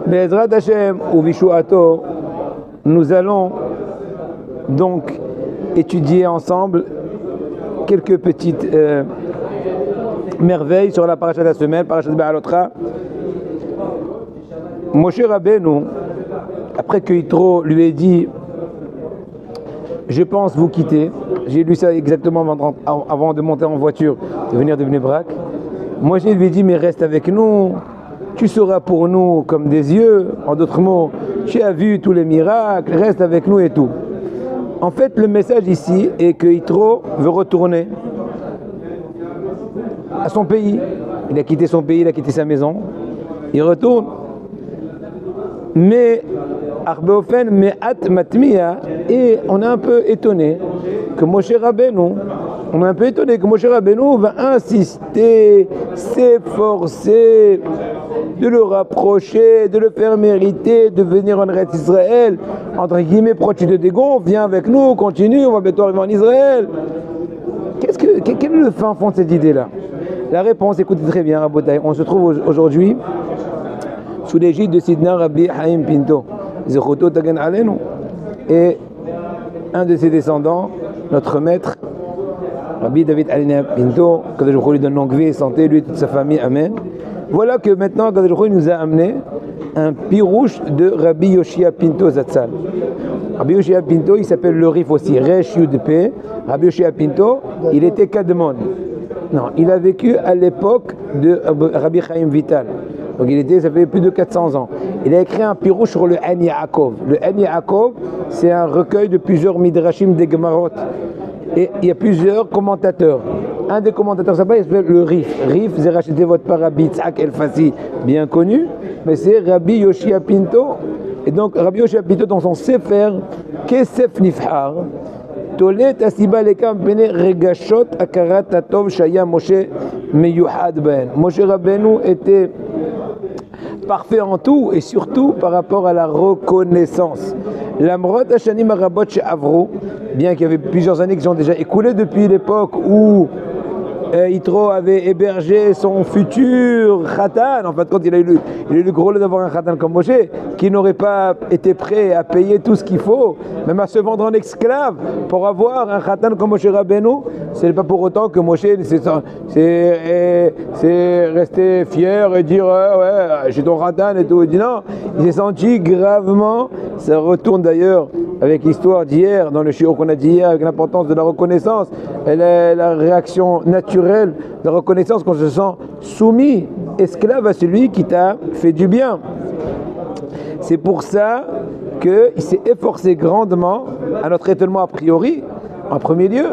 Be'ezrat Hashem ou Vishuato, nous allons donc étudier ensemble quelques petites merveilles sur la paracha de la semaine, paracha de Be'alotra. Moshe Rabbeinu, après que Yitro lui ait dit « Je pense vous quitter », j'ai lu ça exactement avant de monter en voiture, de venir de Bnei Brak. Moshe lui a dit « Mais reste avec nous, tu seras pour nous comme des yeux ». En d'autres mots, tu as vu tous les miracles, reste avec nous et tout. En fait, le message ici est que Yitro veut retourner à son pays. Il a quitté son pays, il a quitté sa maison. Il retourne. Mais Arbeofen Me'at Matmiya, et on est un peu étonné que Moshe Rabbeinu, va insister, s'efforcer de le rapprocher, de le faire mériter, de venir en Eretz Israël. Entre guillemets, pourquoi tu te dégonfles, viens avec nous, continue, on va bientôt arriver en Israël. Quel est le fin fond de cette idée-là? La réponse, écoutez très bien, Rabotai, on se trouve aujourd'hui sous l'égide de Sidna Rabbi Haim Pinto, Zechuto Tagen Alenu, et un de ses descendants, notre maître, Rabbi David Alina Pinto, que Kadosh lui donne longue vie et santé, lui et toute sa famille, Amen. Voilà que maintenant, Kadosh nous a amené un pirouche de Rabbi Yoshia Pinto Zatzal. Rabbi Yoshia Pinto, il s'appelle le Rif aussi, Resh Yud Pe. Rabbi Yoshia Pinto, il était Kadmon. Non, il a vécu à l'époque de Rabbi Chaim Vital. Donc ça fait plus de 400 ans. Il a écrit un pirouche sur le En Yaakov. Le En Yaakov, c'est un recueil de plusieurs midrashim des Gemarot. Et il y a plusieurs commentateurs. Un des commentateurs s'appelle le Rif. Rif, c'est racheté votre par Rabbi Tzak El-Fassi, bien connu, mais c'est Rabbi Yoshia Pinto. Et donc Rabbi Yoshia Pinto, dans son Sefer, Kesef Nifhar, Tolet Asiba Lekam Bene Regashot Akarat Atov Shaya Moshe Meyuhad Ben. Moshe Rabbeinu était parfait en tout et surtout par rapport à la reconnaissance. L'Amrot Hashanim Arabot chez Avro, bien qu'il y avait plusieurs années qui sont déjà écoulées depuis l'époque où Yitro avait hébergé son futur Khatan. En fait, quand il a eu le gros lot d'avoir un Khatan comme Moshe, qui n'aurait pas été prêt à payer tout ce qu'il faut, même à se vendre en esclave pour avoir un Khatan comme Moshe Rabbeinu. C'est pas pour autant que Moshe c'est resté fier et dire ouais, j'ai ton Khatan et tout. Il dit non, il s'est senti gravement. Ça retourne d'ailleurs avec l'histoire d'hier, dans le shiur qu'on a dit hier, avec l'importance de la reconnaissance, et la réaction naturelle de reconnaissance qu'on se sent soumis, esclave à celui qui t'a fait du bien. C'est pour ça qu'il s'est efforcé grandement, à notre étonnement a priori, en premier lieu,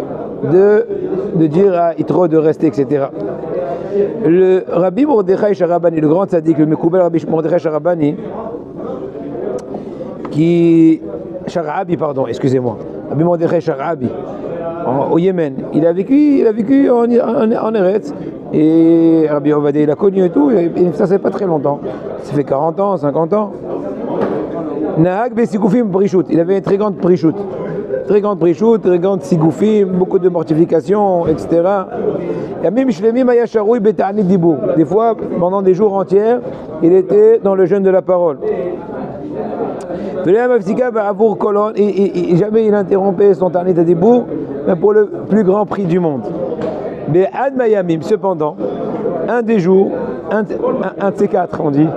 de dire à Yitro de rester, etc. Le Rabbi Mordechai Sharabani, le grand tzaddik, le Mekoubel Rabbi Mordechai Sharabani, Rabbi Mordechai Sharabi, au Yémen. Il a vécu en Eretz, et Rabbi Ovadia il a connu et tout, et ça c'est pas très longtemps. Ça fait 40 ans, 50 ans. Nahag Besigoufim Brichout, il avait une très grande Brichout. Très grande Sigoufim, beaucoup de mortification, etc. Des fois, pendant des jours entiers, il était dans le jeûne de la parole. Et jamais il interrompait son Ta'anit Hadibur, mais pour le plus grand prix du monde. Mais Ad Mayamim, cependant, un des jours, un de ces quatre, on dit,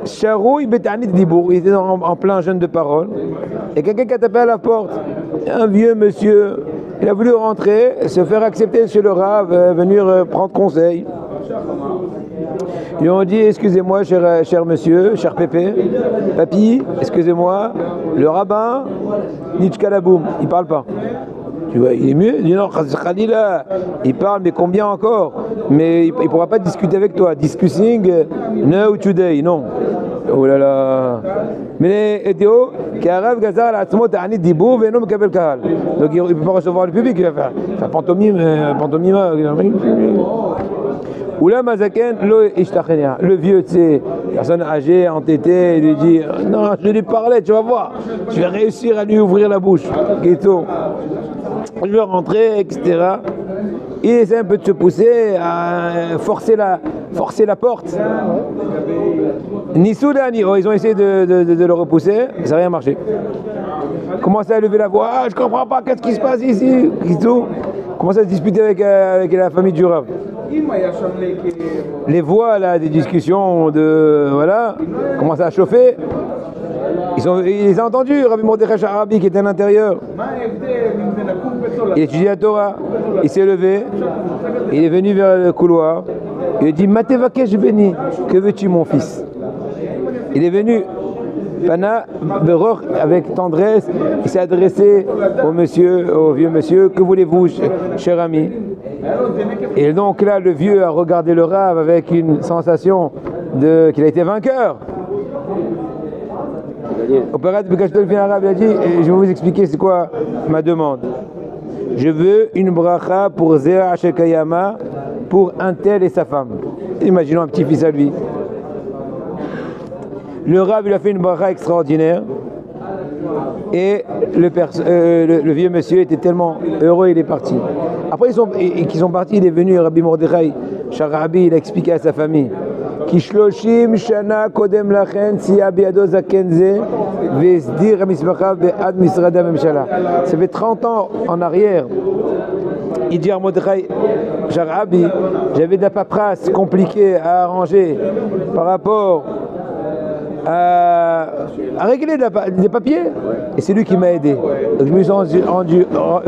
Sharoui Betanit Dibour, il était en plein jeûne de parole, et quelqu'un qui a tapé à la porte, un vieux monsieur, il a voulu rentrer, se faire accepter chez le Rav, venir prendre conseil. Ils lui ont dit, excusez-moi, cher monsieur, cher Pépé, papy, excusez-moi, le rabbin, Nitchkalaboum, il parle pas. Tu vois, il est mieux, il dit non, Khalila, il parle, mais combien encore? Mais il ne pourra pas discuter avec toi. Discussing, no today, non. Oh là là. Mais Etéo, Karav Gazar, la Tzmot, Anit Dibou, Venom Kabel Kahal. Donc il ne peut pas recevoir le public, il va faire pantomime. Oula Mazaken, le vieux, tu sais, personne âgée, entêtée, il lui dit non, je lui parlais, tu vas voir, je vais réussir à lui ouvrir la bouche. Ghetto. Je vais rentrer, etc. Il essaie un peu de se pousser, à forcer la porte. Nissoudani, oh, ils ont essayé de le repousser, ça n'a rien marché. Commencent à lever la voix, ah, je comprends pas, qu'est-ce qui se passe ici? Commencent à se disputer avec la famille du Rav. Les voix là, des discussions voilà, commencent à chauffer. Il les a entendus, Rabbi Mordechai Sharabi qui était à l'intérieur. Il étudiait la Torah, il s'est levé, il est venu vers le couloir, il a dit Matevakesh Beni, que veux-tu mon fils? Il est venu, Pana Beror, avec tendresse, il s'est adressé au vieux monsieur, que voulez-vous, cher ami? Et donc là, le vieux a regardé le Rav avec une sensation qu'il a été vainqueur. Au Parat Bekashtel Arabe, il a dit, je vais vous expliquer c'est quoi ma demande. Je veux une bracha pour Zera Shekayama, pour un tel et sa femme. Imaginons un petit-fils à lui. Le Rav, il a fait une bracha extraordinaire. Et le vieux monsieur était tellement heureux, il est parti. Après qu'ils sont partis, il est venu, Rabbi Mordechai Sharabi, il a expliqué à sa famille. Kishloshim shana kodem lachen siya biado zakenze vesdir mismachav be'ad misrada memshala. Ça fait 30 ans en arrière. Il dit à Mordechai Sharabi, j'avais de la paperasse compliquée à arranger par rapport à régler des papiers, et c'est lui qui m'a aidé. Donc je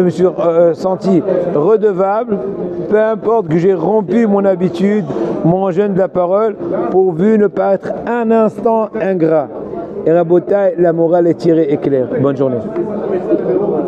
me suis senti redevable, peu importe que j'ai rompu mon habitude, mon jeûne de la parole, pourvu ne pas être un instant ingrat. Et Rabotai, la morale est tirée et claire. Bonne journée.